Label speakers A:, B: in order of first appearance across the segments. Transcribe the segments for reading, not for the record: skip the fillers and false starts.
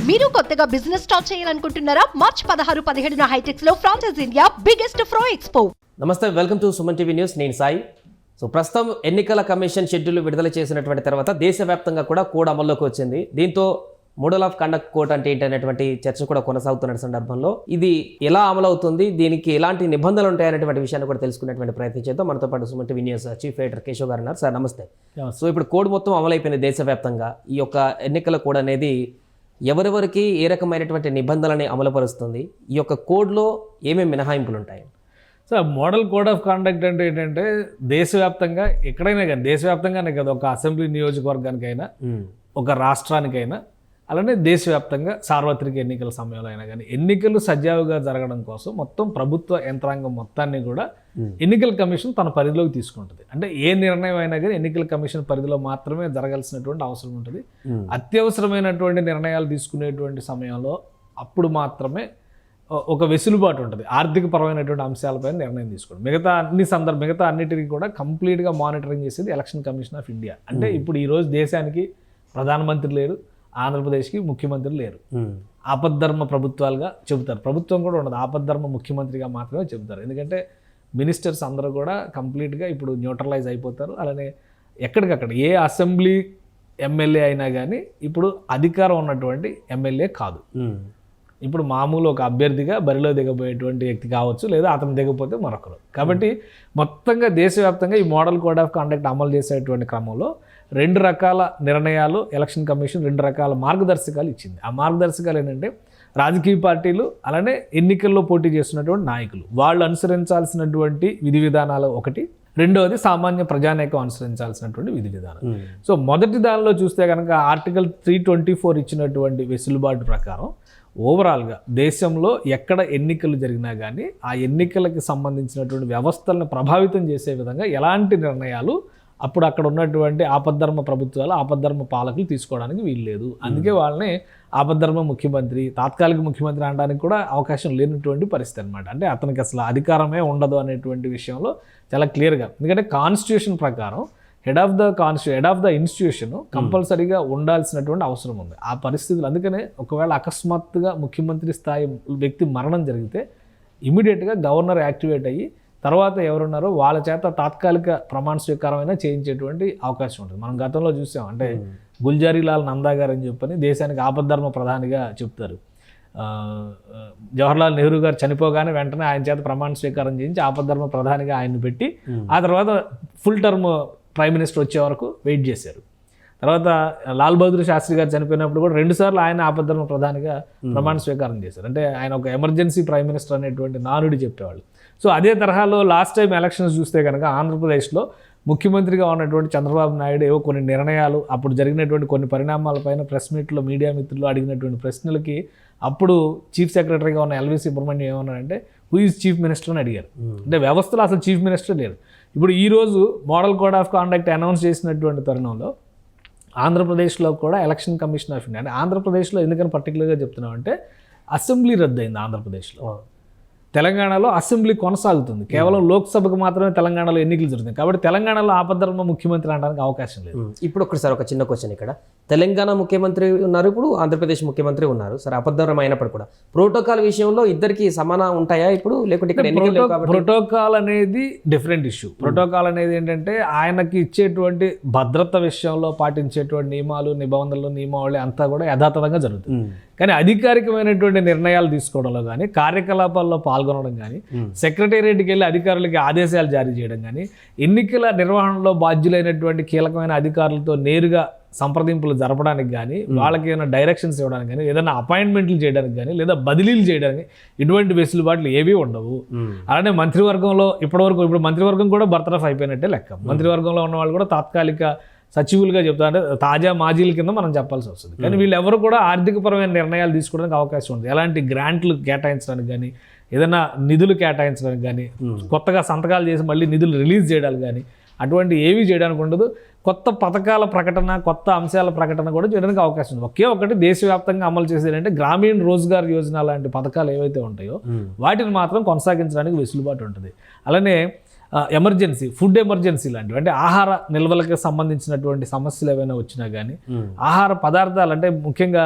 A: మీరు కొత్తగా business start చేయాలనుకుంటున్నారా? మార్చ్ 16-17 హైటెక్స్ లో ఫ్రాన్సెస్ ఇండియా బిగ్గెస్ట్ ఫ్రో ఎక్స్పో.
B: నమస్తే, welcome to Suman TV news. నేను సాయి. ప్రస్తుతం ఎన్నికల కమిషన్ షెడ్యూల్ విడుదల చేసినటువంటి తర్వాత దేశవ్యాప్తంగా కూడా కోడ్ అమల్లోకి వచ్చింది. దీంతో మోడల్ ఆఫ్ కండక్ట్ కోడ్ అంటే ఏంటనేటువంటి చర్చ కూడా కొనసాగుతున్న సందర్భంలో ఇది ఎలా అమలవుతుంది, దీనికి ఎలాంటి నిబంధనలు ఉంటాయనేటువంటి విషయాన్ని కూడా తెలుసుకునేటువంటి ప్రయత్నం చేద్దాం. మనతో పాటు Suman TV news chief editor Keshav గారు ఉన్నారు. సార్ నమస్తే. సో ఇప్పుడు కోడ్ మొత్తం అమలైపోయింది దేశవ్యాప్తంగా. ఈ యొక్క ఎన్నికల కోడ్ అనేది ఎవరెవరికి ఏ రకమైనటువంటి నిబంధనలని అమలుపరుస్తుంది, ఈ యొక్క కోడ్లో ఏమేమి మినహాయింపులు ఉంటాయి?
C: So model code of conduct అంటే ఏంటంటే దేశవ్యాప్తంగా ఎక్కడైనా కానీ, దేశవ్యాప్తంగానే కదా, ఒక అసెంబ్లీ నియోజకవర్గానికైనా ఒక రాష్ట్రానికైనా అలానే దేశవ్యాప్తంగా సార్వత్రిక ఎన్నికల సమయంలో అయినా కానీ ఎన్నికలు సజావుగా జరగడం కోసం మొత్తం ప్రభుత్వ యంత్రాంగం మొత్తాన్ని కూడా ఎన్నికల కమిషన్ తన పరిధిలోకి తీసుకుంటుంది. అంటే ఏ నిర్ణయం అయినా కానీ ఎన్నికల కమిషన్ పరిధిలో మాత్రమే జరగాల్సినటువంటి అవసరం ఉంటుంది. అత్యవసరమైనటువంటి నిర్ణయాలు తీసుకునేటువంటి సమయంలో అప్పుడు మాత్రమే ఒక వెసులుబాటు ఉంటుంది. ఆర్థిక పరమైనటువంటి అంశాలపైన నిర్ణయం తీసుకోండి. మిగతా అన్నిటికీ కూడా కంప్లీట్గా మానిటరింగ్ చేసేది ఎలక్షన్ కమిషన్ ఆఫ్ ఇండియా. అంటే ఇప్పుడు ఈరోజు దేశానికి ప్రధానమంత్రి లేరు, ఆంధ్రప్రదేశ్కి ముఖ్యమంత్రి లేరు. ఆపద్ధర్మ ప్రభుత్వాలుగా చెబుతారు. ప్రభుత్వం కూడా ఉండదు, ఆపద్ధర్మ ముఖ్యమంత్రిగా మాత్రమే చెబుతారు. ఎందుకంటే మినిస్టర్స్ అందరూ కూడా కంప్లీట్గా ఇప్పుడు న్యూట్రలైజ్ అయిపోతారు. అలానే ఎక్కడికక్కడ ఏ అసెంబ్లీ ఎమ్మెల్యే అయినా కానీ ఇప్పుడు అధికారం ఉన్నటువంటి ఎమ్మెల్యే కాదు. ఇప్పుడు మామూలు ఒక అభ్యర్థిగా బరిలో దిగబోయేటువంటి వ్యక్తి కావచ్చు, లేదా అతను దిగపోతే మరొకరు. కాబట్టి మొత్తంగా దేశవ్యాప్తంగా ఈ మోడల్ కోడ్ ఆఫ్ కండక్ట్ అమలు చేసేటువంటి క్రమంలో 2 రకాల నిర్ణయాలు ఎలక్షన్ కమిషన్ 2 రకాల మార్గదర్శకాలు ఇచ్చింది. ఆ మార్గదర్శకాలు ఏంటంటే రాజకీయ పార్టీలు అలానే ఎన్నికల్లో పోటీ చేస్తున్నటువంటి నాయకులు వాళ్ళు అనుసరించాల్సినటువంటి విధి విధానాలు ఒకటి, రెండవది సామాన్య ప్రజానీకం అనుసరించాల్సినటువంటి విధి విధానం. సో మొదటి దానిలో చూస్తే కనుక ఆర్టికల్ 324 ఇచ్చినటువంటి వెసులుబాటు ప్రకారం ఓవరాల్గా దేశంలో ఎక్కడ ఎన్నికలు జరిగినా కానీ ఆ ఎన్నికలకు సంబంధించినటువంటి వ్యవస్థలను ప్రభావితం చేసే విధంగా ఎలాంటి నిర్ణయాలు అప్పుడు అక్కడ ఉన్నటువంటి ఆపద్ధర్మ ప్రభుత్వాలు, ఆపద్ధర్మ పాలకులు తీసుకోవడానికి వీల్లేదు. అందుకే వాళ్ళని ఆపద్ధర్మ ముఖ్యమంత్రి, తాత్కాలిక ముఖ్యమంత్రి అనడానికి కూడా అవకాశం లేనటువంటి పరిస్థితి అనమాట. అంటే అతనికి అసలు అధికారమే ఉండదు అనేటువంటి విషయంలో చాలా క్లియర్గా, ఎందుకంటే కాన్స్టిట్యూషన్ ప్రకారం హెడ్ ఆఫ్ ద ఇన్స్టిట్యూషన్ కంపల్సరీగా ఉండాల్సినటువంటి అవసరం ఉంది. ఆ పరిస్థితులు అందుకనే ఒకవేళ అకస్మాత్తుగా ముఖ్యమంత్రి స్థాయి వ్యక్తి మరణం జరిగితే ఇమీడియట్గా గవర్నర్ యాక్టివేట్ అయ్యి తర్వాత ఎవరున్నారో వాళ్ళ చేత తాత్కాలిక ప్రమాణ స్వీకారమైనా చేయించేటువంటి అవకాశం ఉంటుంది. మనం గతంలో చూసాం. అంటే గుల్జారీలాల్ నందా గారు అని చెప్పని దేశానికి ఆపద్ధర్మ ప్రధానిగా చెప్తారు. జవహర్లాల్ నెహ్రూ గారు చనిపోగానే వెంటనే ఆయన చేత ప్రమాణ స్వీకారం చేయించి ఆపద్ధర్మ ప్రధానిగా ఆయన్ని పెట్టి ఆ తర్వాత ఫుల్ టర్మ్ ప్రైమ్ మినిస్టర్ వచ్చే వరకు వెయిట్ చేశారు. తర్వాత లాల్ బహదూర్ శాస్త్రి గారు చనిపోయినప్పుడు కూడా 2 సార్లు ఆయన ఆపద్ధర్మ ప్రధానిగా ప్రమాణ స్వీకారం చేశారు. అంటే ఆయన ఒక ఎమర్జెన్సీ ప్రైమ్ మినిస్టర్ అనేటువంటి నానుడి చెప్పేవాళ్ళు. సో అదే తరహాలో లాస్ట్ టైం ఎలక్షన్స్ చూస్తే కనుక ఆంధ్రప్రదేశ్లో ముఖ్యమంత్రిగా ఉన్నటువంటి చంద్రబాబు నాయుడు ఏవో కొన్ని నిర్ణయాలు, అప్పుడు జరిగినటువంటి కొన్ని పరిణామాలపైన ప్రెస్ మీట్లో మీడియా మిత్రులు అడిగినటువంటి ప్రశ్నలకి అప్పుడు చీఫ్ సెక్రటరీగా ఉన్న ఎల్వి సుబ్రహ్మణ్యం ఏమన్నారంటే హూ ఈజ్ చీఫ్ మినిస్టర్ అని అడిగారు. అంటే వ్యవస్థలో అసలు చీఫ్ మినిస్టర్ లేరు. ఇప్పుడు ఈరోజు model code of conduct announce చేసినటువంటి తరుణంలో ఆంధ్రప్రదేశ్లో కూడా ఎలక్షన్ కమిషన్ ఆఫ్ ఇండియా, అంటే ఆంధ్రప్రదేశ్లో ఎందుకని పర్టికులర్గా చెప్తున్నాం అంటే అసెంబ్లీ రద్దయింది ఆంధ్రప్రదేశ్లో. తెలంగాణలో అసెంబ్లీ కొనసాగుతుంది, కేవలం లోక్సభకు మాత్రమే తెలంగాణలో ఎన్నికలు జరుగుతుంది. కాబట్టి తెలంగాణలో ఆపద్ధర్మ ముఖ్యమంత్రి అనడానికి అవకాశం లేదు.
B: ఇప్పుడు ఒకసారి ఒక చిన్న క్వశ్చన్, ఇక్కడ తెలంగాణ ముఖ్యమంత్రి ఉన్నారు, ఇప్పుడు ఆంధ్రప్రదేశ్ ముఖ్యమంత్రి ఉన్నారు. సరే, అపద్ధర్మ అయినప్పుడు కూడా ప్రోటోకాల్ విషయంలో ఇద్దరికి సమానం ఉంటాయా ఇప్పుడు, లేకుంటే ఇక్కడ
C: ప్రోటోకాల్ అనేది డిఫరెంట్ ఇష్యూ. ప్రోటోకాల్ అనేది ఏంటంటే ఆయనకి ఇచ్చేటువంటి భద్రత విషయంలో పాటించేటువంటి నియమాలు, నిబంధనలు, నియమావళి అంతా కూడా యథాతథంగా జరుగుతుంది. కానీ అధికారికమైనటువంటి నిర్ణయాలు తీసుకోవడంలో కానీ, కార్యకలాపాల్లో పాల్గొనడం కానీ, సెక్రటేరియట్కి వెళ్ళి అధికారులకి ఆదేశాలు జారీ చేయడం కానీ, ఎన్నికల నిర్వహణలో బాధ్యులైనటువంటి కీలకమైన అధికారులతో నేరుగా సంప్రదింపులు జరపడానికి కానీ, వాళ్ళకి ఏదైనా డైరెక్షన్స్ ఇవ్వడానికి కానీ, ఏదైనా అపాయింట్మెంట్లు చేయడానికి కానీ, లేదా బదిలీలు చేయడానికి ఇటువంటి వెసులుబాట్లు ఏవీ ఉండవు. అలానే మంత్రివర్గంలో ఇప్పుడు మంత్రివర్గం కూడా బర్తరఫ్ అయిపోయినట్టే లెక్క. మంత్రివర్గంలో ఉన్న వాళ్ళు కూడా తాత్కాలిక సచివులుగా చెప్తారు, అంటే తాజా మాజీల కింద మనం చెప్పాల్సి వస్తుంది. కానీ వీళ్ళెవరు కూడా ఆర్థికపరమైన నిర్ణయాలు తీసుకోవడానికి అవకాశం ఉంది. ఎలాంటి గ్రాంట్లు కేటాయించడానికి కానీ, ఏదైనా నిధులు కేటాయించడానికి కానీ, కొత్తగా సంతకాలు చేసి మళ్ళీ నిధులు రిలీజ్ చేయడానికి కానీ అటువంటి ఏవీ చేయడానికి ఉండదు. కొత్త పథకాల ప్రకటన, కొత్త అంశాల ప్రకటన కూడా చేయడానికి అవకాశం ఉంది. ఒకే ఒకటి దేశవ్యాప్తంగా అమలు చేసేదంటే గ్రామీణ రోజ్గార్ యోజన లాంటి పథకాలు ఏవైతే ఉంటాయో వాటిని మాత్రం కొనసాగించడానికి వెసులుబాటు ఉంటుంది. అలానే ఎమర్జెన్సీ, ఫుడ్ ఎమర్జెన్సీ లాంటివి, అంటే ఆహార నిల్వలకు సంబంధించినటువంటి సమస్యలు ఏవైనా వచ్చినా కానీ, ఆహార పదార్థాలు అంటే ముఖ్యంగా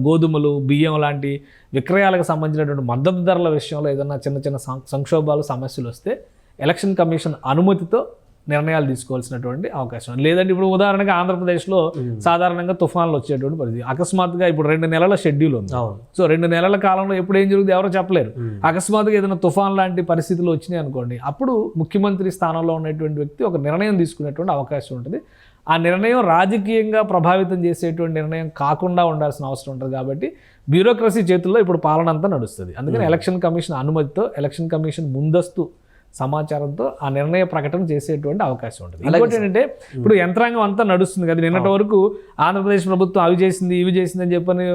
C: గోధుమలు, బియ్యం లాంటి విక్రయాలకు సంబంధించినటువంటి మద్దతు ధరల విషయంలో ఏదైనా చిన్న చిన్న సంక్షోభాలు, సమస్యలు వస్తే ఎలక్షన్ కమిషన్ అనుమతితో నిర్ణయాలు తీసుకోవాల్సినటువంటి అవకాశం. లేదంటే ఇప్పుడు ఉదాహరణగా ఆంధ్రప్రదేశ్లో సాధారణంగా తుఫాన్లు వచ్చేటువంటి పరిస్థితి, అకస్మాత్తుగా ఇప్పుడు 2 నెలల షెడ్యూల్ ఉంది. సో 2 నెలల కాలంలో ఎప్పుడు ఏం జరుగుతుంది ఎవరో చెప్పలేరు. అకస్మాత్తుగా ఏదైనా తుఫాన్ లాంటి పరిస్థితులు వచ్చినాయి అనుకోండి, అప్పుడు ముఖ్యమంత్రి స్థానంలో ఉన్నటువంటి వ్యక్తి ఒక నిర్ణయం తీసుకునేటువంటి అవకాశం ఉంటుంది. ఆ నిర్ణయం రాజకీయంగా ప్రభావితం చేసేటువంటి నిర్ణయం కాకుండా ఉండాల్సిన అవసరం ఉంటుంది. కాబట్టి బ్యూరోక్రసీ చేతుల్లో ఇప్పుడు పాలన అంతా నడుస్తుంది. అందుకని ఎలక్షన్ కమిషన్ అనుమతితో, ఎలక్షన్ కమిషన్ ముందస్తు సమాచారంతో ఆ నిర్ణయ ప్రకటన చేసేటువంటి అవకాశం ఉంటుంది. ఇంకోటి ఏంటంటే ఇప్పుడు యంత్రాంగం అంతా నడుస్తుంది కదా. నిన్నటి వరకు ఆంధ్రప్రదేశ్ ప్రభుత్వం అవి చేసింది, ఇవి చేసింది అని చెప్పని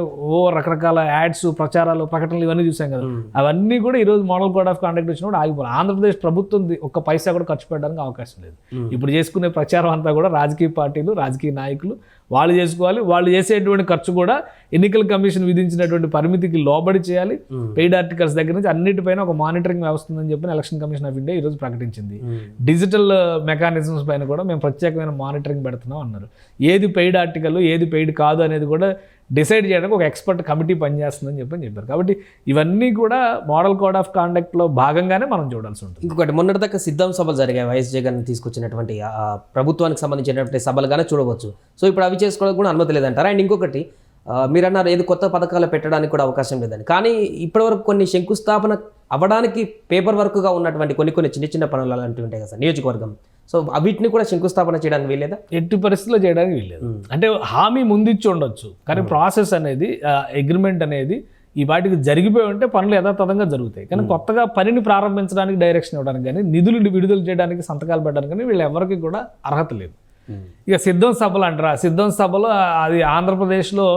C: రకరకాల యాడ్స్, ప్రచారాలు, ప్రకటనలు ఇవన్నీ చూసాం కదా. అవన్నీ కూడా ఈరోజు మోడల్ కోడ్ ఆఫ్ కాండక్ట్ వచ్చినప్పుడు ఆగిపోవాలి. ఆంధ్రప్రదేశ్ ప్రభుత్వం ఒక్క పైసా కూడా ఖర్చు పెట్టడానికి అవకాశం లేదు. ఇప్పుడు చేసుకునే ప్రచారం అంతా కూడా రాజకీయ పార్టీలు, రాజకీయ నాయకులు వాళ్ళు చేసుకోవాలి. వాళ్ళు చేసేటువంటి ఖర్చు కూడా ఎన్నికల కమిషన్ విధించినటువంటి పరిమితికి లోబడి చేయాలి. పెయిడ్ ఆర్టికల్స్ దగ్గర నుంచి అన్నిటిపైన ఒక మానిటరింగ్ వ్యవస్థ ఉందని చెప్పి ఎలక్షన్ కమిషన్ ఆఫ్ ఇండియా ఈరోజు ప్రకటించింది. డిజిటల్ మెకానిజమ్స్ పైన కూడా మేము ప్రత్యేకమైన మానిటరింగ్ పెడుతున్నాం అన్నారు. ఏది పెయిడ్ ఆర్టికల్, ఏది పెయిడ్ కాదు అనేది కూడా డిసైడ్ చేయడానికి ఒక ఎక్స్పర్ట్ కమిటీ పనిచేస్తుందని చెప్పారు. కాబట్టి ఇవన్నీ కూడా మోడల్ కోడ్ ఆఫ్ కాండక్ట్లో భాగంగానే మనం చూడాల్సి ఉంటుంది.
B: ఇంకొకటి, మొన్నటిదాకా సిద్ధం సభలు జరిగాయి. వైఎస్ జగన్ తీసుకొచ్చినటువంటి ప్రభుత్వానికి సంబంధించినటువంటి సభలుగానే చూడవచ్చు. సో ఇప్పుడు అవి చేసుకోవడానికి కూడా అనుమతి లేదంటారా? అండ్ ఇంకొకటి, మీరు అన్నారు ఏది కొత్త పథకాలు పెట్టడానికి కూడా అవకాశం లేదని. కానీ ఇప్పటివరకు కొన్ని శంకుస్థాపన అవ్వడానికి పేపర్ వర్క్గా ఉన్నటువంటి కొన్ని చిన్న చిన్న పనులు అలాంటివి ఉంటాయి కదా నియోజకవర్గం. సో వీటిని కూడా శంకుస్థాపన చేయడానికి వీల్లేదా?
C: ఎట్టి పరిస్థితుల్లో చేయడానికి వీల్లేదు. అంటే హామీ ముందిచ్చి ఉండొచ్చు, కానీ ప్రాసెస్ అనేది, అగ్రిమెంట్ అనేది ఈ వాటికి జరిగిపోయి ఉంటే పనులు యథాతథంగా జరుగుతాయి. కానీ కొత్తగా పనిని ప్రారంభించడానికి, డైరెక్షన్ ఇవ్వడానికి కానీ, నిధులు విడుదల చేయడానికి, సంతకాలు పెట్టడానికి కానీ వీళ్ళు ఎవరికి కూడా అర్హత లేదు. ఇక సిద్ధం సభలు అంటారా, సిద్ధం సభలు అది ఆంధ్రప్రదేశ్లో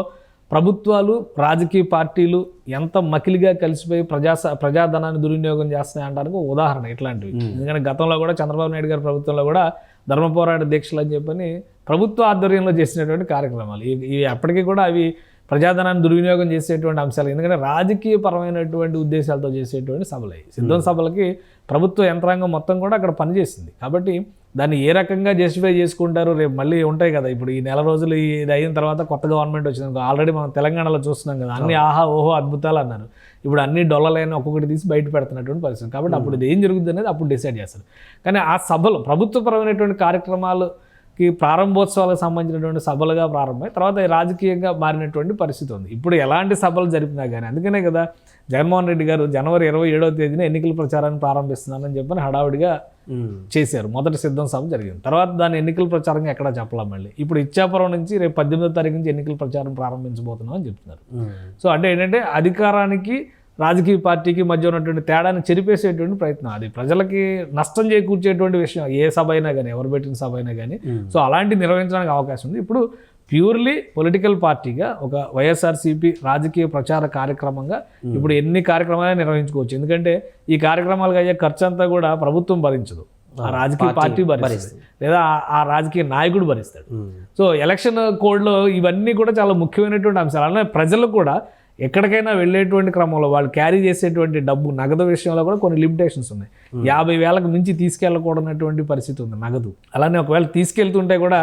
C: ప్రభుత్వాలు, రాజకీయ పార్టీలు ఎంత మకిలిగా కలిసిపోయి ప్రజాధనాన్ని దుర్వినియోగం చేస్తున్నాయి అనడానికి ఉదాహరణ ఇట్లాంటివి. ఎందుకంటే గతంలో కూడా చంద్రబాబు నాయుడు గారి ప్రభుత్వంలో కూడా ధర్మ పోరాట దీక్షలు అని చెప్పని ప్రభుత్వ ఆధ్వర్యంలో చేసినటువంటి కార్యక్రమాలు ఇవి అప్పటికీ కూడా అవి ప్రజాధనాన్ని దుర్వినియోగం చేసేటువంటి అంశాలు. ఎందుకంటే రాజకీయ పరమైనటువంటి ఉద్దేశాలతో చేసేటువంటి సభలు. సిద్ధం సభలకి ప్రభుత్వ యంత్రాంగం మొత్తం కూడా అక్కడ పనిచేసింది. కాబట్టి దాన్ని ఏ రకంగా జస్టిఫై చేసుకుంటారు, రేపు మళ్ళీ ఉంటాయి కదా. ఇప్పుడు ఈ నెల రోజులు ఇది అయిన తర్వాత కొత్త గవర్నమెంట్ వచ్చింది, ఆల్రెడీ మనం తెలంగాణలో చూస్తున్నాం కదా, అన్ని ఆహా ఓహో అద్భుతాలు అన్నారు. ఇప్పుడు అన్ని డొల్లలైన ఒక్కొక్కటి తీసి బయట పెడుతున్నటువంటి పరిస్థితి. కాబట్టి అప్పుడు ఇది ఏం జరుగుతుంది అనేది అప్పుడు డిసైడ్ చేస్తారు. కానీ ఆ సభలు ప్రభుత్వపరమైనటువంటి కార్యక్రమాలకి ప్రారంభోత్సవాలకు సంబంధించినటువంటి సభలుగా ప్రారంభమై తర్వాత రాజకీయంగా మారినటువంటి పరిస్థితి ఉంది. ఇప్పుడు ఎలాంటి సభలు జరిపినా కానీ, అందుకనే కదా జగన్మోహన్ రెడ్డి గారు జనవరి 27వ తేదీన ఎన్నికల ప్రచారాన్ని ప్రారంభిస్తున్నానని చెప్పని హడావుడిగా చేశారు. మొదటి సిద్ధం సభ జరిగింది. తర్వాత దాని ఎన్నికల ప్రచారంగా ఎక్కడా చెప్పలేం. మళ్ళీ ఇప్పుడు ఇచ్చాపురం నుంచి రేపు 18వ తారీఖు నుంచి ఎన్నికల ప్రచారం ప్రారంభించబోతున్నాం అని చెప్తున్నారు. సో అంటే ఏంటంటే అధికారానికి, రాజకీయ పార్టీకి మధ్య ఉన్నటువంటి తేడాన్ని చెరిపేసేటువంటి ప్రయత్నం. అది ప్రజలకి నష్టం చేకూర్చేటువంటి విషయం. ఏ సభ అయినా కానీ, ఎవరు పెట్టిన సభ అయినా కానీ. సో అలాంటి నిర్వహించడానికి అవకాశం ఉంది. ఇప్పుడు ప్యూర్లీ పొలిటికల్ పార్టీగా ఒక వైఎస్ఆర్సీపీ రాజకీయ ప్రచార కార్యక్రమంగా ఇప్పుడు ఎన్ని కార్యక్రమాలు నిర్వహించుకోవచ్చు. ఎందుకంటే ఈ కార్యక్రమాలకు అయ్యే ఖర్చు అంతా కూడా ప్రభుత్వం భరించదు, ఆ రాజకీయ పార్టీ భరిస్తుంది, లేదా ఆ రాజకీయ నాయకుడు భరిస్తాడు. సో ఎలక్షన్ కోడ్లో ఇవన్నీ కూడా చాలా ముఖ్యమైనటువంటి అంశాలు. అలానే ప్రజలు కూడా ఎక్కడికైనా వెళ్ళేటువంటి క్రమంలో వాళ్ళు క్యారీ చేసేటువంటి డబ్బు, నగదు విషయంలో కూడా కొన్ని లిమిటేషన్స్ ఉన్నాయి. 50,000కు మించి తీసుకెళ్ళకూడనటువంటి పరిస్థితి ఉంది నగదు. అలానే ఒకవేళ తీసుకెళ్తుంటే కూడా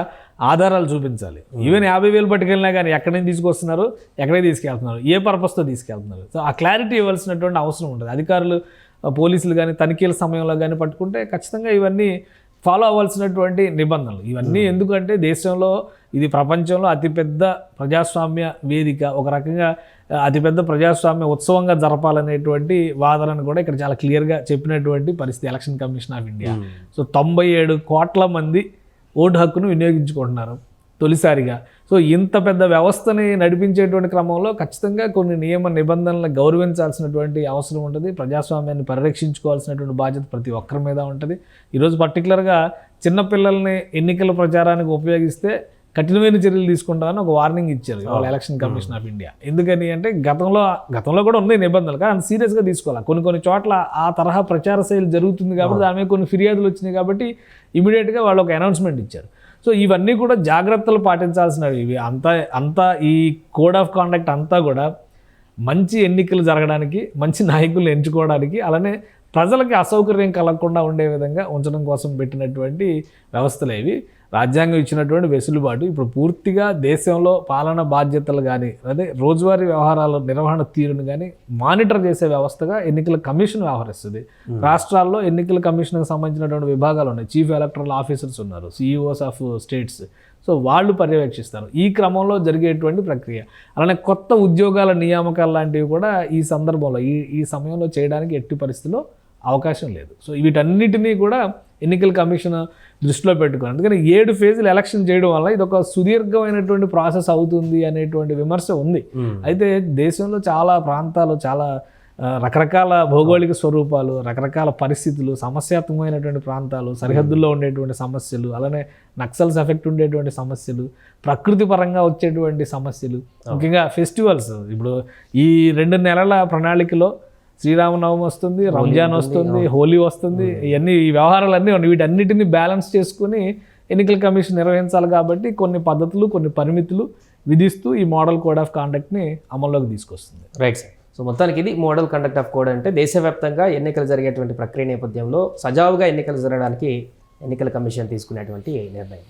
C: ఆధారాలు చూపించాలి. ఈవెన్ 50,000 పట్టుకెళ్ళినా కానీ ఎక్కడి నుంచి తీసుకొస్తున్నారు, ఎక్కడికి తీసుకెళ్తున్నారు, ఏ పర్పస్తో తీసుకెళ్తున్నారు. సో ఆ క్లారిటీ ఇవ్వాల్సినటువంటి అవసరం ఉంటుంది. అధికారులు, పోలీసులు కానీ తనిఖీల సమయంలో కానీ పట్టుకుంటే ఖచ్చితంగా ఇవన్నీ ఫాలో అవ్వాల్సినటువంటి నిబంధనలు. ఇవన్నీ ఎందుకంటే దేశంలో, ఇది ప్రపంచంలో అతిపెద్ద ప్రజాస్వామ్య వేదిక, ఒక రకంగా అతిపెద్ద ప్రజాస్వామ్య ఉత్సవంగా జరపాలనేటువంటి వాదనను కూడా ఇక్కడ చాలా క్లియర్గా చెప్పినటువంటి పరిస్థితి election commission of India. So 97 కోట్ల మంది ఓటు హక్కును వినియోగించుకుంటున్నారు తొలిసారిగా. సో ఇంత పెద్ద వ్యవస్థని నడిపించేటువంటి క్రమంలో ఖచ్చితంగా కొన్ని నియమ నిబంధనలను గౌరవించాల్సినటువంటి అవసరం ఉంటుంది. ప్రజాస్వామ్యాన్ని పరిరక్షించుకోవాల్సినటువంటి బాధ్యత ప్రతి ఒక్కరి మీద ఉంటుంది. ఈరోజు పర్టికులర్గా చిన్నపిల్లల్ని ఎన్నికల ప్రచారానికి ఉపయోగిస్తే కఠినమైన చర్యలు తీసుకుంటామని ఒక వార్నింగ్ ఇచ్చారు వాళ్ళ ఎలక్షన్ కమిషన్ ఆఫ్ ఇండియా. ఎందుకని అంటే గతంలో కూడా ఉన్నాయి నిబంధనలు, కానీ అంత సీరియస్గా తీసుకోవాలి. కొన్ని చోట్ల ఆ తరహా ప్రచార శైలి జరుగుతుంది కాబట్టి దాని మీద కొన్ని ఫిర్యాదులు వచ్చినాయి కాబట్టి ఇమీడియట్గా వాళ్ళు ఒక అనౌన్స్మెంట్ ఇచ్చారు. సో ఇవన్నీ కూడా జాగ్రత్తలు పాటించాల్సినవి. ఇవి అంతా ఈ కోడ్ ఆఫ్ కాండక్ట్ అంతా కూడా మంచి ఎన్నికలు జరగడానికి, మంచి నాయకులు ఎంచుకోవడానికి, అలానే ప్రజలకి అసౌకర్యం కలగకుండా ఉండే విధంగా ఉంచడం కోసం పెట్టినటువంటి వ్యవస్థలు ఇవి. రాజ్యాంగం ఇచ్చినటువంటి వెసులుబాటు ఇప్పుడు పూర్తిగా దేశంలో పాలన బాధ్యతలు కానీ అదే రోజువారీ వ్యవహారాల నిర్వహణ తీరును కానీ మానిటర్ చేసే వ్యవస్థగా ఎన్నికల కమిషన్ వ్యవహరిస్తుంది. రాష్ట్రాల్లో ఎన్నికల కమిషన్కి సంబంధించినటువంటి విభాగాలు ఉన్నాయి. చీఫ్ ఎలక్టరల్ ఆఫీసర్స్ ఉన్నారు, సిఇఓస్ ఆఫ్ స్టేట్స్. సో వాళ్ళు పర్యవేక్షిస్తారు ఈ క్రమంలో జరిగేటువంటి ప్రక్రియ. అలానే కొత్త ఉద్యోగాల నియామకాలు లాంటివి కూడా ఈ సందర్భంలో ఈ సమయంలో చేయడానికి ఎట్టి పరిస్థితిలో అవకాశం లేదు. సో వీటన్నిటినీ కూడా ఎన్నికల కమిషన్ దృష్టిలో పెట్టుకుని, అందుకని 7 ఫేజులు ఎలక్షన్ చేయడం వల్ల ఇది ఒక సుదీర్ఘమైనటువంటి ప్రాసెస్ అవుతుంది అనేటువంటి విమర్శ ఉంది. అయితే దేశంలో చాలా ప్రాంతాలు, చాలా రకరకాల భౌగోళిక స్వరూపాలు, రకరకాల పరిస్థితులు, సమస్యాత్మకమైనటువంటి ప్రాంతాలు, సరిహద్దుల్లో ఉండేటువంటి సమస్యలు, అలానే నక్సల్స్ ఎఫెక్ట్ ఉండేటువంటి సమస్యలు, ప్రకృతి పరంగా వచ్చేటువంటి సమస్యలు, ముఖ్యంగా ఫెస్టివల్స్. ఇప్పుడు ఈ 2 నెలల ప్రణాళికలో శ్రీరామనవమి వస్తుంది, రంజాన్ వస్తుంది, హోలీ వస్తుంది. ఇవన్నీ ఈ వ్యవహారాలన్నీ ఉన్నాయి. వీటన్నిటిని బ్యాలెన్స్ చేసుకుని ఎన్నికల కమిషన్ నిర్వహించాలి కాబట్టి కొన్ని పద్ధతులు, కొన్ని పరిమితులు విధిస్తూ ఈ మోడల్ కోడ్ ఆఫ్ కాండక్ట్ని అమల్లోకి తీసుకొస్తుంది.
B: Right sir. సో మొత్తానికి ఇది మోడల్ కండక్ట్ ఆఫ్ కోడ్ అంటే దేశవ్యాప్తంగా ఎన్నికలు జరిగేటువంటి ప్రక్రియ నేపథ్యంలో సజావుగా ఎన్నికలు జరగడానికి ఎన్నికల కమిషన్ తీసుకునేటువంటి నిర్ణయం.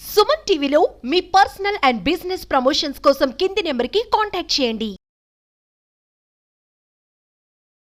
A: సుమన్ టీవీలో మీ పర్సనల్ అండ్ బిజినెస్ ప్రమోషన్స్ కోసం కింది నెంబర్కి కాంటాక్ట్ చేయండి.